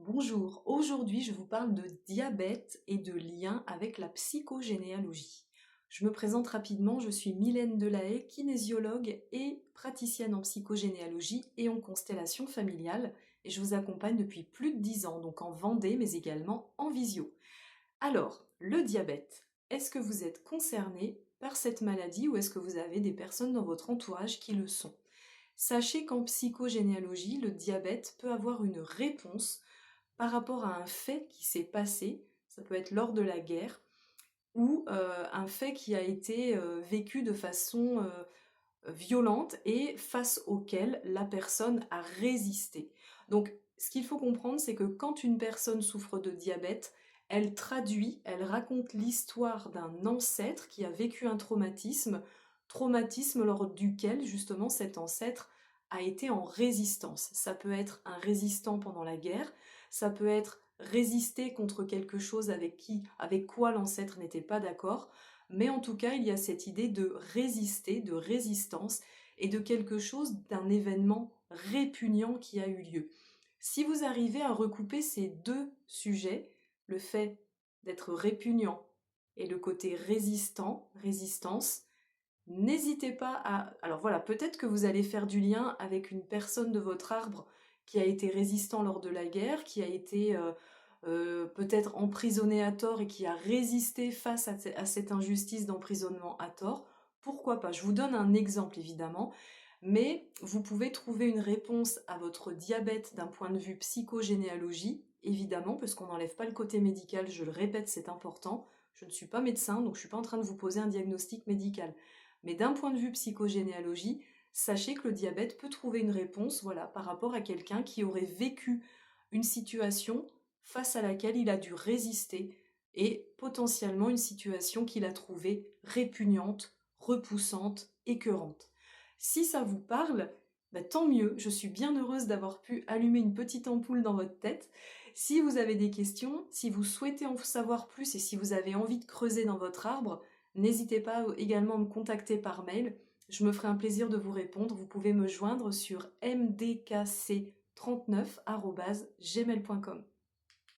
Bonjour, aujourd'hui je vous parle de diabète et de lien avec la psychogénéalogie. Je me présente rapidement, je suis Mylène Delahaye, kinésiologue et praticienne en psychogénéalogie et en constellation familiale, et je vous accompagne depuis plus de 10 ans, donc en Vendée mais également en visio. Alors, le diabète, est-ce que vous êtes concerné par cette maladie ou est-ce que vous avez des personnes dans votre entourage qui le sont? Sachez qu'en psychogénéalogie, le diabète peut avoir une réponse par rapport à un fait qui s'est passé, ça peut être lors de la guerre, ou un fait qui a été vécu de façon violente et face auquel la personne a résisté. Donc ce qu'il faut comprendre, c'est que quand une personne souffre de diabète, elle traduit, elle raconte l'histoire d'un ancêtre qui a vécu un traumatisme lors duquel justement cet ancêtre a été en résistance. Ça peut être un résistant pendant la guerre, ça peut être résister contre quelque chose avec quoi l'ancêtre n'était pas d'accord, mais en tout cas, il y a cette idée de résister, de résistance et de quelque chose, d'un événement répugnant qui a eu lieu. Si vous arrivez à recouper ces deux sujets, le fait d'être répugnant et le côté résistant, résistance, n'hésitez pas à... Alors voilà, peut-être que vous allez faire du lien avec une personne de votre arbre qui a été résistant lors de la guerre, qui a été peut-être emprisonné à tort et qui a résisté face à cette injustice d'emprisonnement à tort. Pourquoi pas? Je vous donne un exemple évidemment, mais vous pouvez trouver une réponse à votre diabète d'un point de vue psychogénéalogie, évidemment, parce qu'on n'enlève pas le côté médical, je le répète, c'est important. Je ne suis pas médecin, donc je ne suis pas en train de vous poser un diagnostic médical. Mais d'un point de vue psychogénéalogie, sachez que le diabète peut trouver une réponse, voilà, par rapport à quelqu'un qui aurait vécu une situation face à laquelle il a dû résister et potentiellement une situation qu'il a trouvée répugnante, repoussante, écœurante. Si ça vous parle, bah, tant mieux, je suis bien heureuse d'avoir pu allumer une petite ampoule dans votre tête. Si vous avez des questions, si vous souhaitez en savoir plus et si vous avez envie de creuser dans votre arbre, n'hésitez pas également à me contacter par mail. Je me ferai un plaisir de vous répondre. Vous pouvez me joindre sur mdkc39@gmail.com.